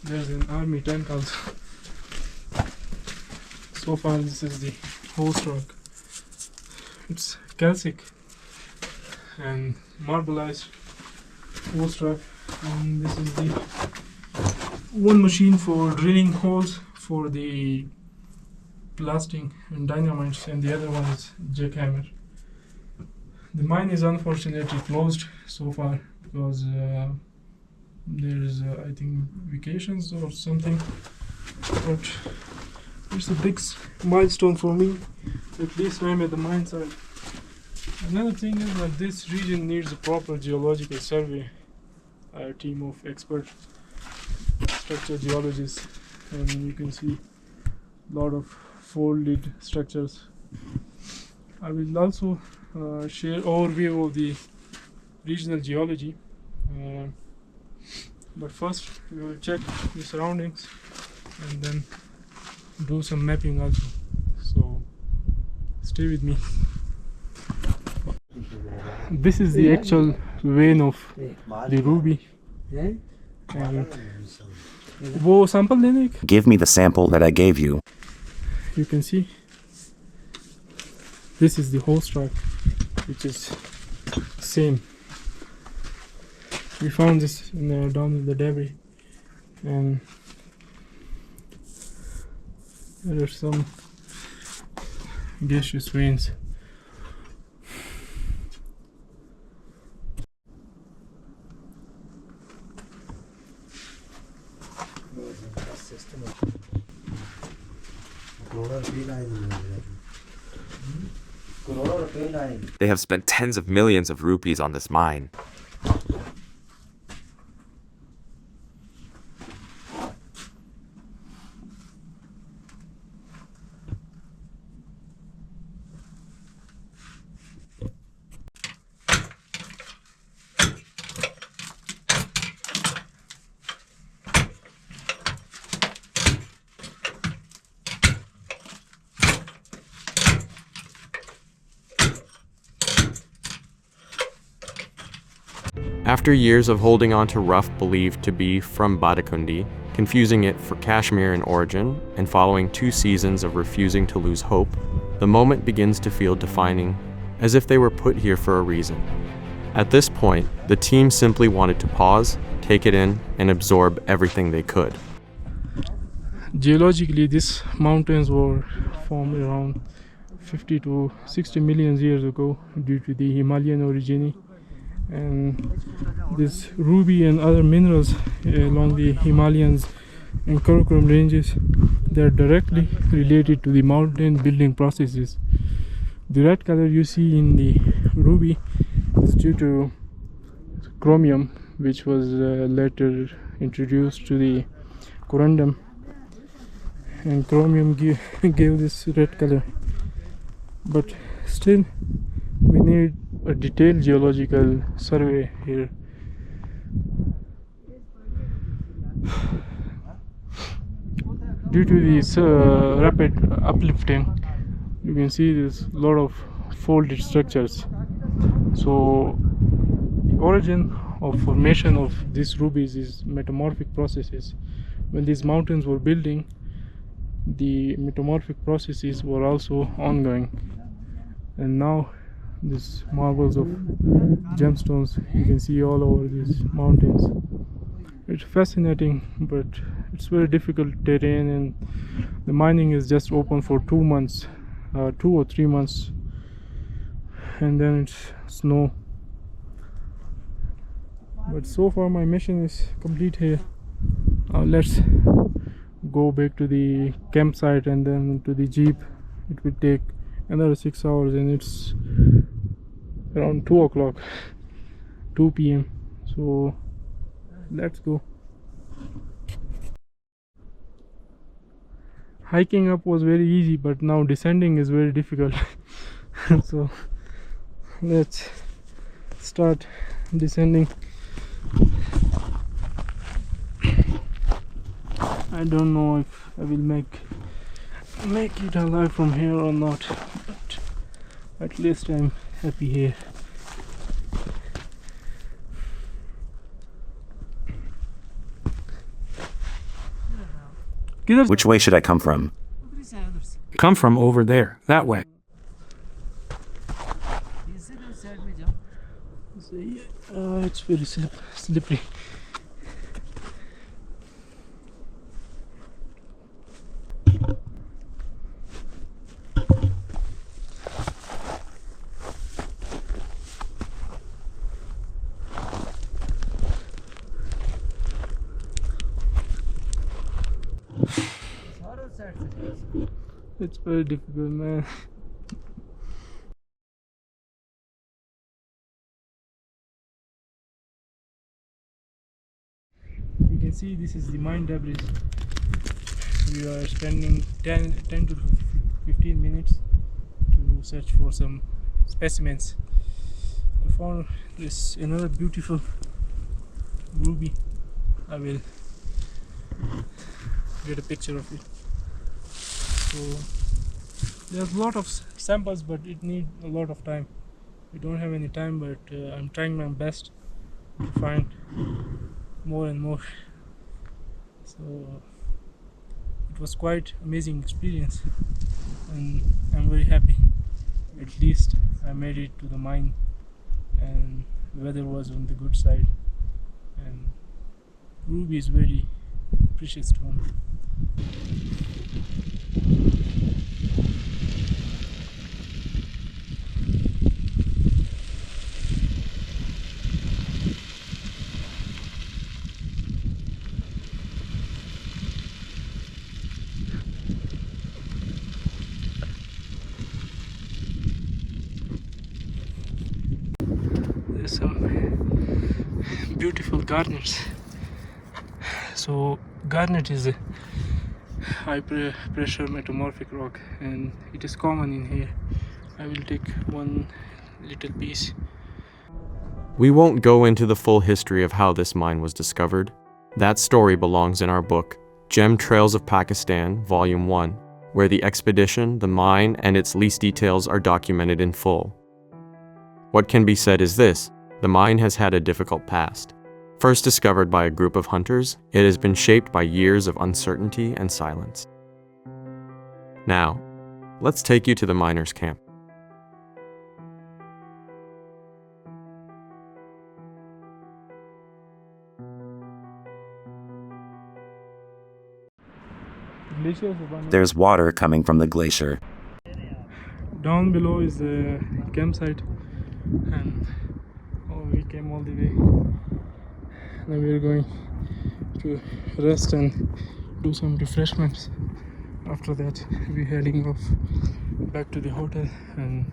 There's an army tent also. So far this is the host rock. It's calcic and marbleized host rock, and this is the one machine for drilling holes for the blasting and dynamites, and the other one is jackhammer. The mine is unfortunately closed so far because there is I think vacations or something, but it's a big milestone for me. At least I'm at the mine site. Another thing is that this region needs a proper geological survey. A team of expert structure geologists, and you can see a lot of folded structures. I will also share overview of the regional geology, but first we will check the surroundings and then do some mapping also. So stay with me. This is the actual vein of the ruby. वो sample देने एक. Give me the sample that I gave you. You can see this is the host rock, which is same. We found this down in the debris, and there are some gaseous veins. They have spent tens of millions of rupees on this mine. After years of holding on to rough believed to be from Batakundi, confusing it for Kashmir in origin, and following 2 seasons of refusing to lose hope, the moment begins to feel defining, as if they were put here for a reason. At this point, the team simply wanted to pause, take it in, and absorb everything they could. Geologically, these mountains were formed around 50 to 60 million years ago due to the Himalayan orogeny, and this ruby and other minerals along the Himalayas and Karakoram ranges, they are directly related to the mountain building processes. The red color you see in the ruby is due to chromium, which was later introduced to the corundum, and chromium gave this red color. But still, we need a detailed geological survey here. Due to this rapid uplifting, you can see there's a lot of folded structures. So the origin of formation of these rubies is metamorphic processes. When these mountains were building, the metamorphic processes were also ongoing, and now these marbles of gemstones you can see all over these mountains. It's fascinating, but it's very difficult terrain, and the mining is just open for 2 months, 2 or 3 months, and then it's snow. But so far my mission is complete here. Let's go back to the campsite and then to the jeep. It will take another 6 hours, and it's around 2 o'clock, 2 p.m. So let's go. Hiking up was very easy, but now descending is very difficult. So let's start descending. I don't know if I will make it alive from here or not, but at least I'm happy here. Which way should I come from? Come from over there, that way. It's very slippery. It's very difficult, man. You can see this is the mine debris. We are spending 10 to 15 minutes to search for some specimens. I found this another beautiful ruby. I will get a picture of it. So there's a lot of samples, but it needs a lot of time. We don't have any time, but I'm trying my best to find more and more. So it was quite amazing experience, and I'm very happy. At least I made it to the mine, and the weather was on the good side, and ruby is very precious stone. There's some beautiful garnets. So garnet is a high pressure metamorphic rock, and it is common in here. I will take one little piece. We won't go into the full history of how this mine was discovered. That story belongs in our book, Gem Trails of Pakistan, Volume 1, where the expedition, the mine, and its lease details are documented in full. What can be said is this: the mine has had a difficult past. First discovered by a group of hunters, it has been shaped by years of uncertainty and silence. Now, let's take you to the miners' camp. There's water coming from the glacier. Down below is the campsite, and we came all the way. Now we are going to rest and do some refreshments. After that, we're heading off back to the hotel, and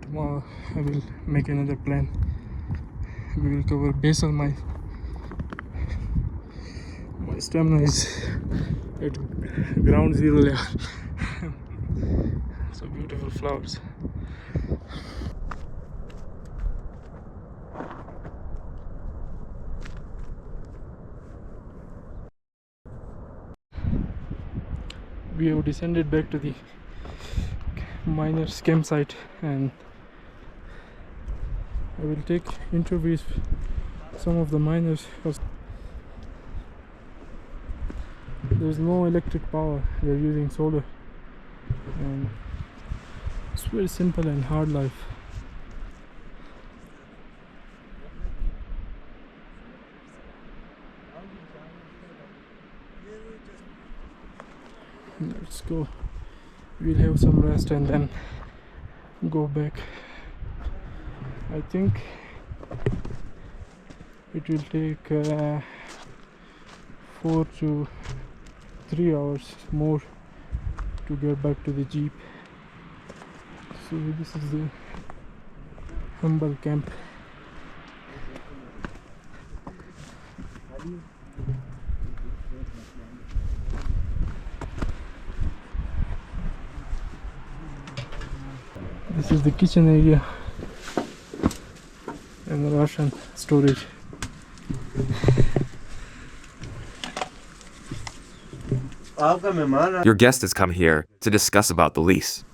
tomorrow I will make another plan. We will cover basal mine. My stamina is at ground zero level. So beautiful flowers. We have descended back to the miners' campsite, and I will take interviews with some of the miners. There's no electric power, they're using solar, and it's very simple and hard life. let's go. We'll have some rest and then go back. I think it will take 4 to 3 hours more to get back to the jeep. So this is the humble camp. This is the kitchen area and the Russian storage. Your guest has come here to discuss about the lease.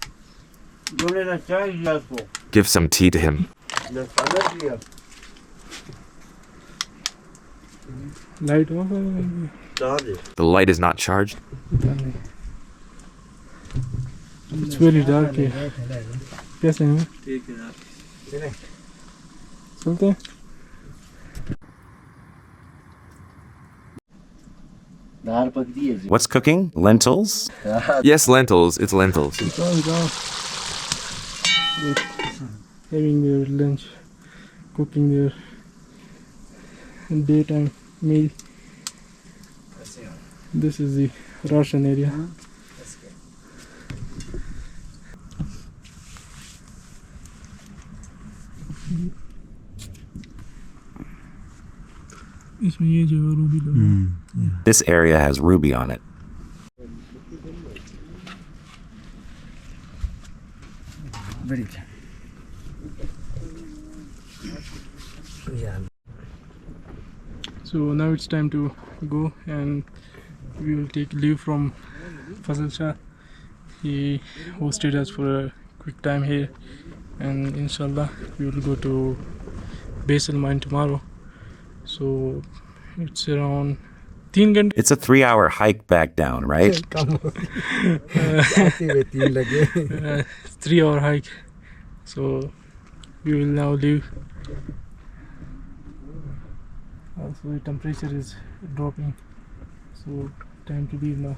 Give some tea to him. Light off? The light is not charged. It's very dark here. कैसे हैं? चलते हैं? What's cooking? Lentils? Yes, lentils. It's lentils. Go. Having their lunch, cooking their daytime meal. This is the Russian area. This area has ruby on it. So now it's time to go, and we will take leave from Fazal Shah. He hosted us for a quick time here, and inshallah we will go to Basal mine tomorrow. So it's around 3 घंटे. It's a 3-hour hike back down, right? 3-hour hike. So we will now leave. Also the temperature is dropping, so time to leave now.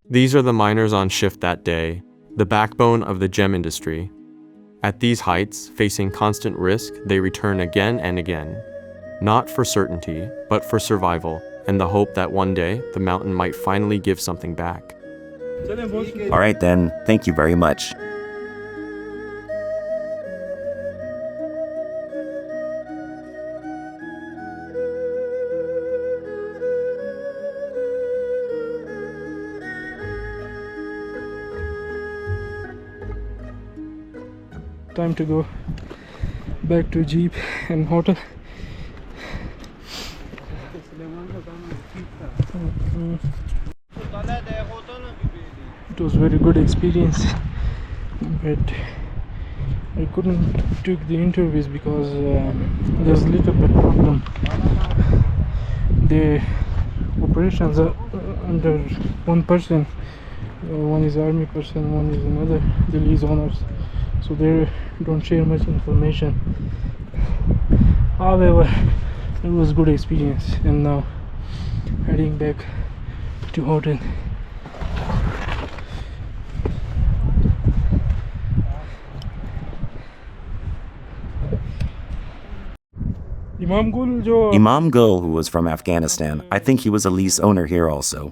These are the miners on shift that day, the backbone of the gem industry. At these heights, facing constant risk, they return again and again. Not for certainty, but for survival, and the hope that one day the mountain might finally give something back. All right then, thank you very much. Time to go back to jeep and hotel. It was very good experience, but I couldn't take the interviews because there's a little bit problem. The operations are under one person. One is army person, one is another, the lease owners. So they don't share much information. However, it was good experience, and now heading back to hotel. Imam Gul, who was from Afghanistan, I think he was a lease owner here also.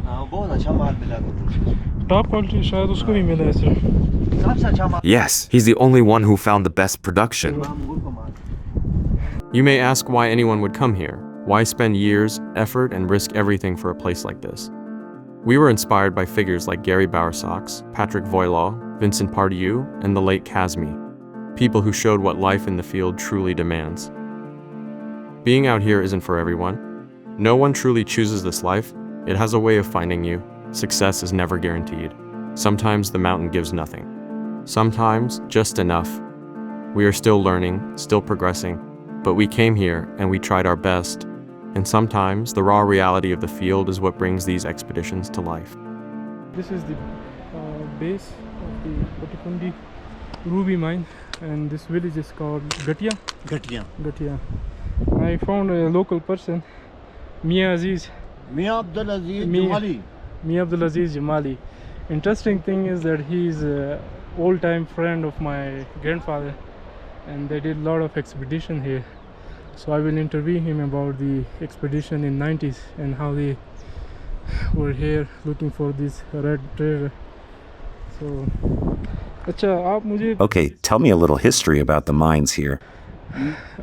Top quality शायद उसको भी मिला है sir. Yes, he's the only one who found the best production. You may ask why anyone would come here. Why spend years, effort, and risk everything for a place like this? We were inspired by figures like Gary Bowersox, Patrick Voilaw, Vincent Pardieu, and the late Kazmi, people who showed what life in the field truly demands. Being out here isn't for everyone. No one truly chooses this life. It has a way of finding you. Success is never guaranteed. Sometimes the mountain gives nothing. Sometimes just enough. We are still learning, still progressing, but we came here and we tried our best. And sometimes the raw reality of the field is what brings these expeditions to life. This is the base of the Batakundi ruby mine, and this village is called Gatia. I found a local person, Mia Abdul Aziz Me Abdulaziz Jamali. Interesting thing is that he's an old-time friend of my grandfather, and they did a lot of expedition here. So I will interview him about the expedition in 90s and how they were here looking for this red treasure. So, अच्छा आप मुझे Okay, tell me a little history about the mines here.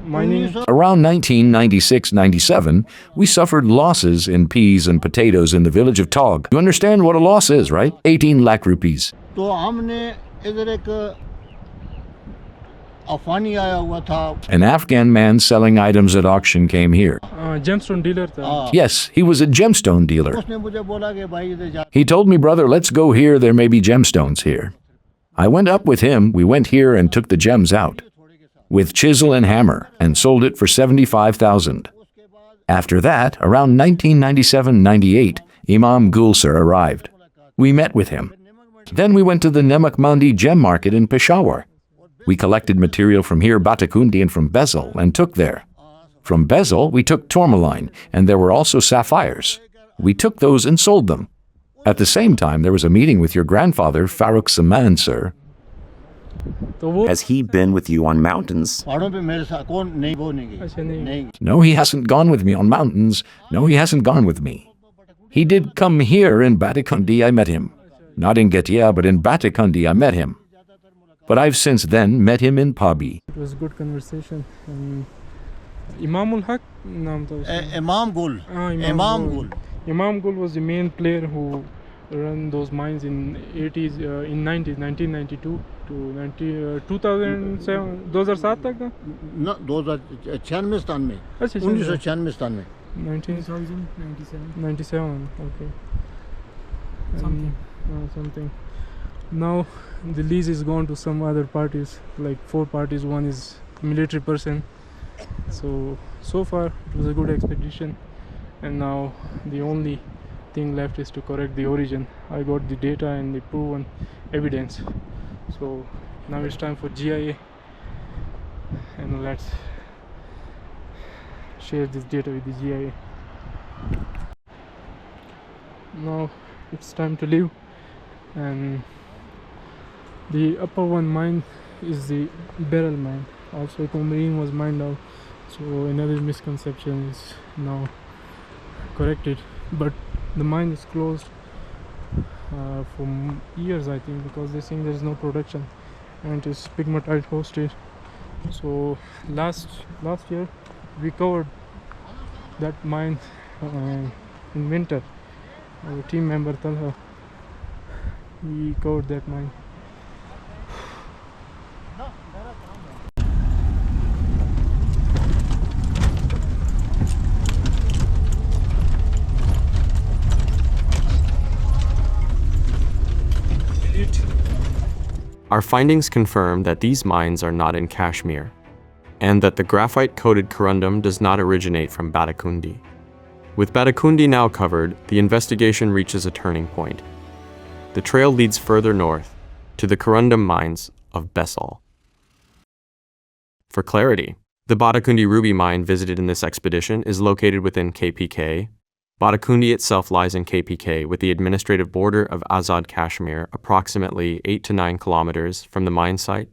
mining Around 1996-97, we suffered losses in peas and potatoes in the village of Tog. You understand what a loss is, right? 18 lakh rupees. तो हमने इधर एक अफगानी आया हुआ था. An Afghan man selling items at auction came here. gemstone dealer था. Yes, he was a gemstone dealer. उसने मुझे बोला कि भाई इधर जा. He told me, brother, let's go here, there may be gemstones here. I went up with him, we went here and took the gems out with chisel and hammer and sold it for 75,000. After that, around 1997-98, Imam Gul sir arrived. We met with him. Then we went to the Namak Mandi gem market in Peshawar. We collected material from here, Batakundi, and from Bezel, and took there. From Bezel, we took tourmaline, and there were also sapphires. We took those and sold them. At the same time, there was a meeting with your grandfather, Farooq Saman, sir. Has he been with you on mountains? पहाड़ों पे मेरे साथ कौन नहीं वो नहीं गई. नहीं. No, he hasn't gone with me on mountains. No, he hasn't gone with me. He did come here in Batakundi, I met him. Not in Getia, but in Batakundi, I met him. But I've since then met him in Pabi. It was good conversation. Imamul Haq naam tha uska. इमाम गुल. इमाम गुल. Imam Gul was the main player who ran those mines in 80s, in 90s, 1992 to 2007 तक था. न 2096 में. अच्छा 1996 में. 97. Okay. Something. Now the lease is gone to some other parties, like 4 parties. One is military person. So far it was a good expedition, and now the only thing left is to correct the origin. I got the data and the proven evidence. So now it's time for GIA, and let's share this data with the GIA. Now it's time to leave, and the upper one mine is the barrel mine. Also Aquamarine was mined out, so another misconception is now corrected, but the mine is closed for years, I think, because they're saying there's no production and it is pegmatite hosted. So last year we covered that mine in winter. Our team member Talha, we covered that mine. Our findings confirm that these mines are not in Kashmir, and that the graphite-coated corundum does not originate from Batakundi. With Batakundi now covered, the investigation reaches a turning point. The trail leads further north, to the corundum mines of Besal. For clarity, the Batakundi ruby mine visited in this expedition is located within KPK. Batakundi itself lies in KPK with the administrative border of Azad Kashmir approximately 8 to 9 kilometers from the mine site.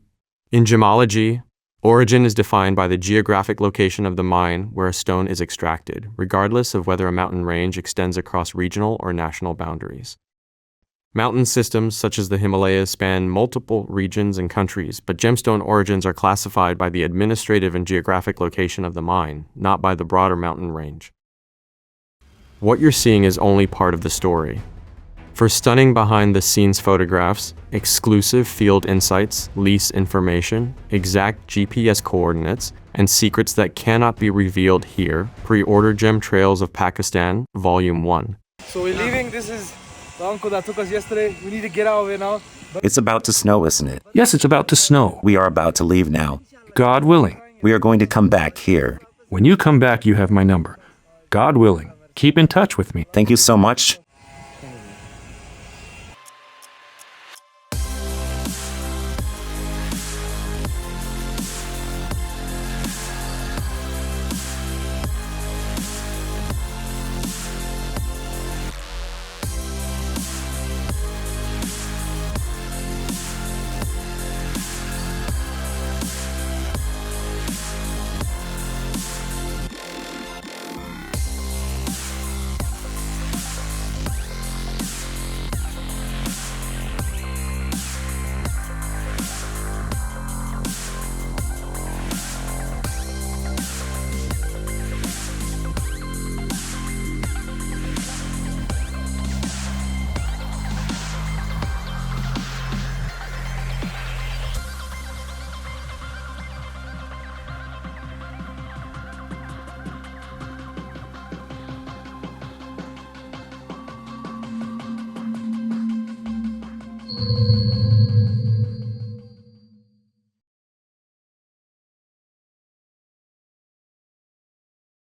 In gemology, origin is defined by the geographic location of the mine where a stone is extracted, regardless of whether a mountain range extends across regional or national boundaries. Mountain systems such as the Himalayas span multiple regions and countries, but gemstone origins are classified by the administrative and geographic location of the mine, not by the broader mountain range. What you're seeing is only part of the story. For stunning behind-the-scenes photographs, exclusive field insights, lease information, exact GPS coordinates, and secrets that cannot be revealed here, pre-order Gem Trails of Pakistan, Volume 1. So we're leaving. This is the uncle that took us yesterday. We need to get out of here now. It's about to snow, isn't it? Yes, it's about to snow. We are about to leave now. God willing. We are going to come back here. When you come back, you have my number. God willing. Keep in touch with me. Thank you so much.